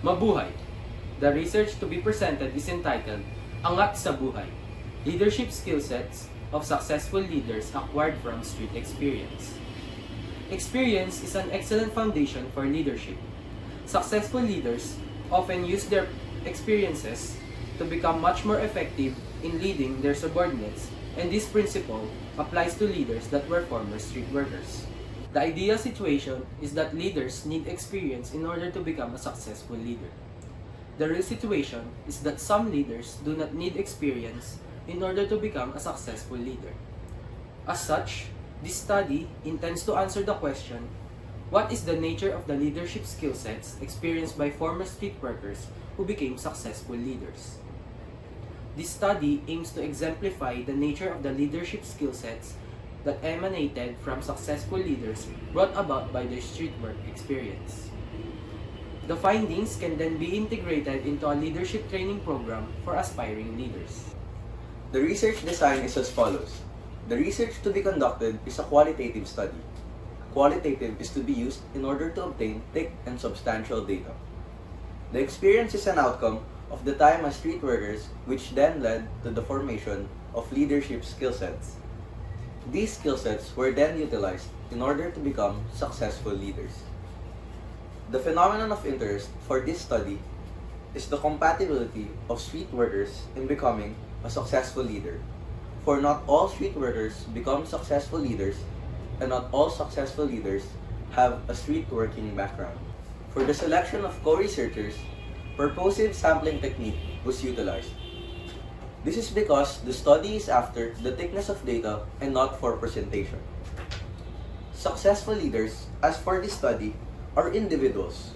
Mabuhay! The research to be presented is entitled Angat sa Buhay, Leadership Skill Sets of Successful Leaders Acquired from Street Experience. Experience is an excellent foundation for leadership. Successful leaders often use their experiences to become much more effective in leading their subordinates, and this principle applies to leaders that were former street workers. The ideal situation is that leaders need experience in order to become a successful leader. The real situation is that some leaders do not need experience in order to become a successful leader. As such, this study intends to answer the question, what is the nature of the leadership skill sets experienced by former street workers who became successful leaders? This study aims to exemplify the nature of the leadership skill sets that emanated from successful leaders brought about by their street work experience. The findings can then be integrated into a leadership training program for aspiring leaders. The research design is as follows. The research to be conducted is a qualitative study. Qualitative is to be used in order to obtain thick and substantial data. The experience is an outcome of the time as street workers, which then led to the formation of leadership skill sets. These skill sets were then utilized in order to become successful leaders. The phenomenon of interest for this study is the compatibility of street workers in becoming a successful leader. For not all street workers become successful leaders, and not all successful leaders have a street working background. For the selection of co-researchers, purposive sampling technique was utilized. This is because the study is after the thickness of data and not for presentation. Successful leaders, as for this study, are individuals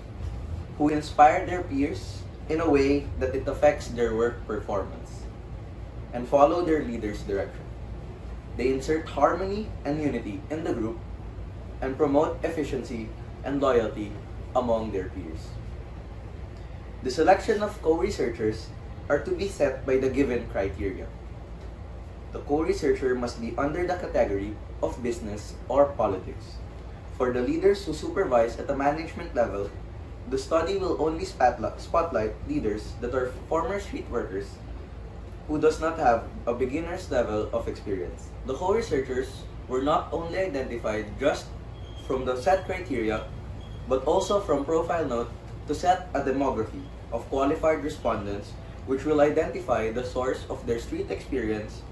who inspire their peers in a way that it affects their work performance and follow their leader's direction. They insert harmony and unity in the group and promote efficiency and loyalty among their peers. The selection of co-researchers are to be set by the given criteria. The co-researcher must be under the category of business or politics. For the leaders who supervise at the management level, the study will only spotlight leaders that are former street workers who does not have a beginner's level of experience. The co-researchers were not only identified just from the set criteria, but also from profile note to set a demography of qualified respondents, which will identify the source of their street experience,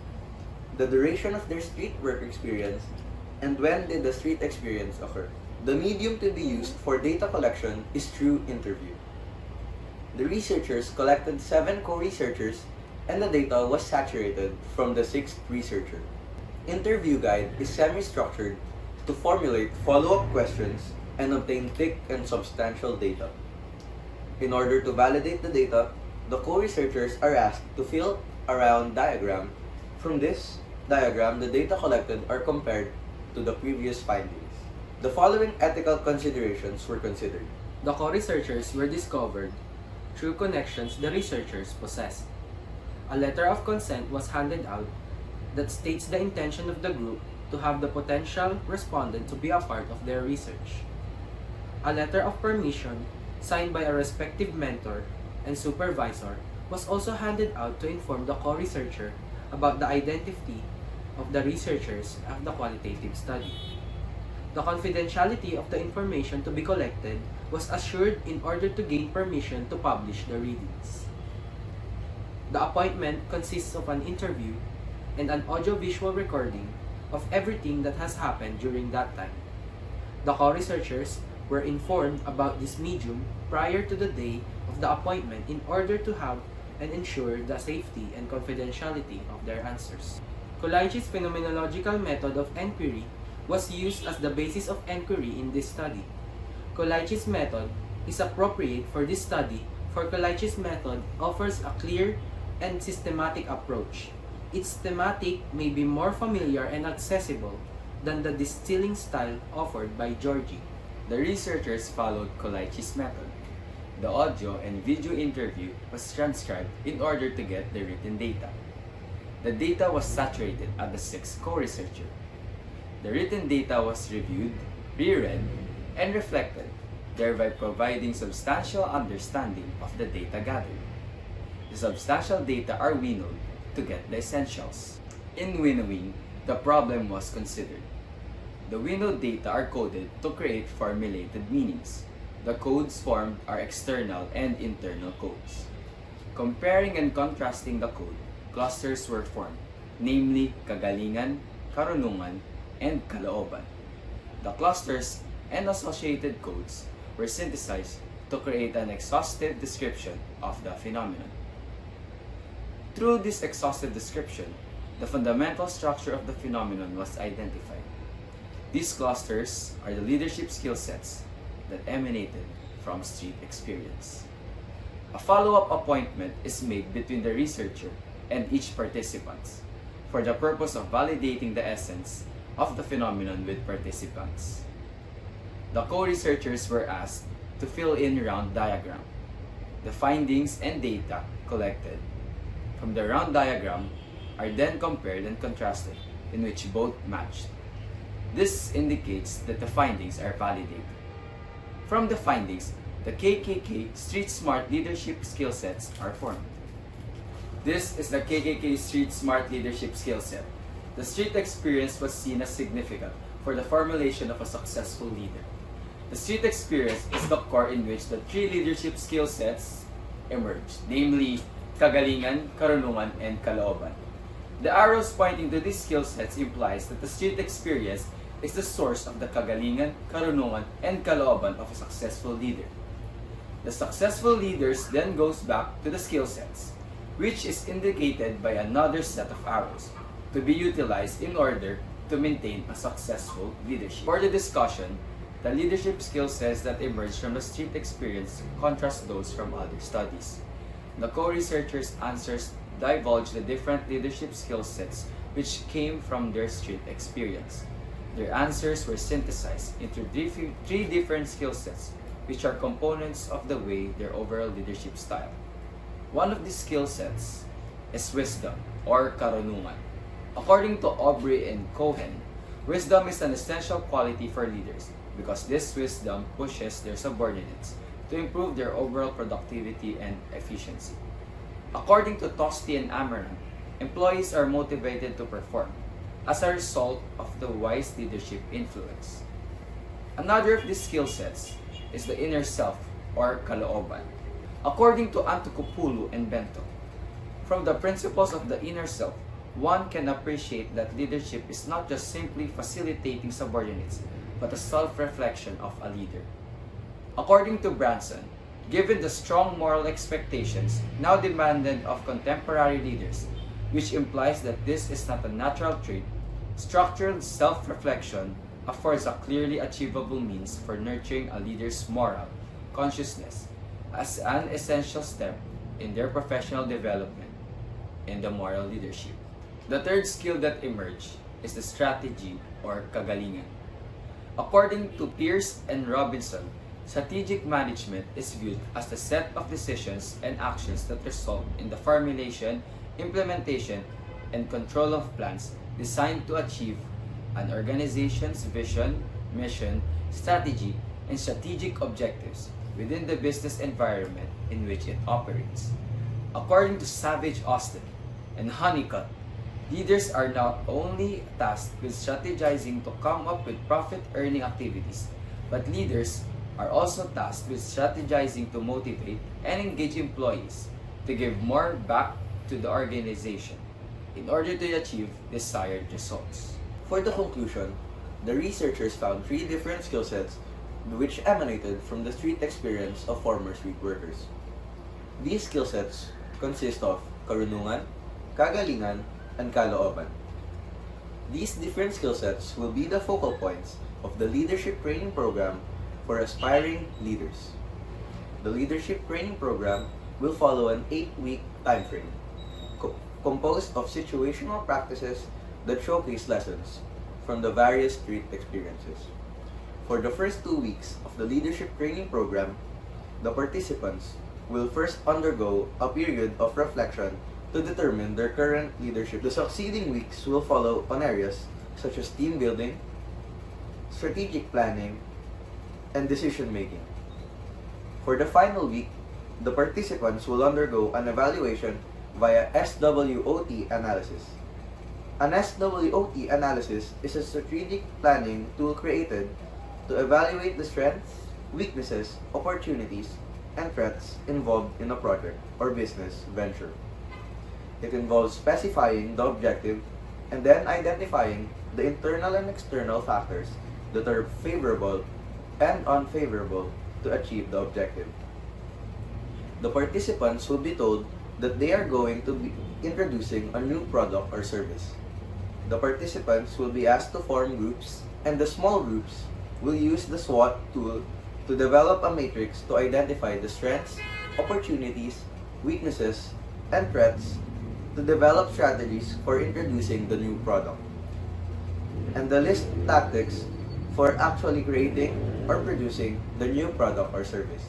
the duration of their street work experience, and when did the street experience occur. The medium to be used for data collection is through interview. The researchers collected 7 co-researchers and the data was saturated from the 6th researcher. Interview guide is semi-structured to formulate follow-up questions and obtain thick and substantial data. In order to validate the data, the co-researchers are asked to fill a round diagram. From this diagram, the data collected are compared to the previous findings. The following ethical considerations were considered. The co-researchers were discovered through connections the researchers possessed. A letter of consent was handed out that states the intention of the group to have the potential respondent to be a part of their research. A letter of permission signed by a respective mentor and supervisor was also handed out to inform the co-researcher about the identity of the researchers of the qualitative study. The confidentiality of the information to be collected was assured in order to gain permission to publish the readings. The appointment consists of an interview and an audio-visual recording of everything that has happened during that time. The co-researchers were informed about this medium prior to the day of the appointment in order to have and ensure the safety and confidentiality of their answers. Qualitative phenomenological method of inquiry was used as the basis of inquiry in this study. Qualitative's method is appropriate for this study, for Qualitative's method offers a clear and systematic approach. Its thematic may be more familiar and accessible than the distilling style offered by Georgie. The researchers followed Qualitative's method. The audio and video interview was transcribed in order to get the written data. The data was saturated at the 6th co-researcher. The written data was reviewed, reread, and reflected. thereby providing substantial understanding of the data gathered. The substantial data are winnowed to get the essentials. In winnowing, the problem was considered. The winnowed data are coded to create formulated meanings. The codes formed are external and internal codes. Comparing and contrasting the code, clusters were formed, namely kagalingan, karunungan, and kalooban. The clusters and associated codes were synthesized to create an exhaustive description of the phenomenon. Through this exhaustive description, the fundamental structure of the phenomenon was identified. These clusters are the leadership skill sets that emanated from street experience. A follow-up appointment is made between the researcher and each participant for the purpose of validating the essence of the phenomenon with participants. The co-researchers were asked to fill in round diagram. The findings and data collected from the round diagram are then compared and contrasted, in which both matched. This indicates that the findings are validated. From the findings, the KKK Street Smart Leadership Skill Sets are formed. This is the KKK Street Smart Leadership Skill Set. The street experience was seen as significant for the formulation of a successful leader. The street experience is the core in which the three leadership skill sets emerge, namely kagalingan, karunungan, and kalooban. The arrows pointing to these skill sets implies that the street experience is the source of the kagalingan, karunungan, and kalooban of a successful leader. The successful leaders then goes back to the skill sets, which is indicated by another set of arrows, to be utilized in order to maintain a successful leadership. For the discussion, the leadership skill sets that emerge from the street experience contrast those from other studies. The co-researchers' answers divulge the different leadership skill sets which came from their street experience. Their answers were synthesized into three different skill sets, which are components of the way their overall leadership style. One of these skill sets is wisdom, or karunungan. According to Aubrey and Cohen, wisdom is an essential quality for leaders because this wisdom pushes their subordinates to improve their overall productivity and efficiency. According to Tosti and Amaranth, employees are motivated to perform as a result of the wise leadership influence. Another of these skill sets is the inner self, or kalooban. According to Antokopoulos and Bento, from the principles of the inner self, one can appreciate that leadership is not just simply facilitating subordinates, but a self-reflection of a leader. According to Branson, given the strong moral expectations now demanded of contemporary leaders, which implies that this is not a natural trait, structural self-reflection affords a clearly achievable means for nurturing a leader's moral consciousness as an essential step in their professional development in the moral leadership. The third skill that emerged is the strategy, or kagalingan. According to Pierce and Robinson, strategic management is viewed as the set of decisions and actions that result in the formulation, implementation, and control of plans designed to achieve an organization's vision, mission, strategy, and strategic objectives within the business environment in which it operates. According to Savage Austin and Honeycutt, leaders are not only tasked with strategizing to come up with profit-earning activities, but leaders are also tasked with strategizing to motivate and engage employees to give more back to the organization in order to achieve desired results. For the conclusion, the researchers found three different skill sets which emanated from the street experience of former street workers. These skill sets consist of karunungan, kagalingan, and kalooban. These different skill sets will be the focal points of the leadership training program for aspiring leaders. The leadership training program will follow an 8-week time frame, composed of situational practices that showcase lessons from the various street experiences. For the first 2 weeks of the leadership training program, the participants will first undergo a period of reflection to determine their current leadership. The succeeding weeks will follow on areas such as team building, strategic planning, and decision making. For the final week, the participants will undergo an evaluation via SWOT analysis. An SWOT analysis is a strategic planning tool created to evaluate the strengths, weaknesses, opportunities, and threats involved in a project or business venture. It involves specifying the objective and then identifying the internal and external factors that are favorable and unfavorable to achieve the objective. The participants will be told that they are going to be introducing a new product or service. The participants will be asked to form groups, and the small groups will use the SWOT tool to develop a matrix to identify the strengths, opportunities, weaknesses, and threats to develop strategies for introducing the new product, and the list tactics for actually creating or producing the new product or service.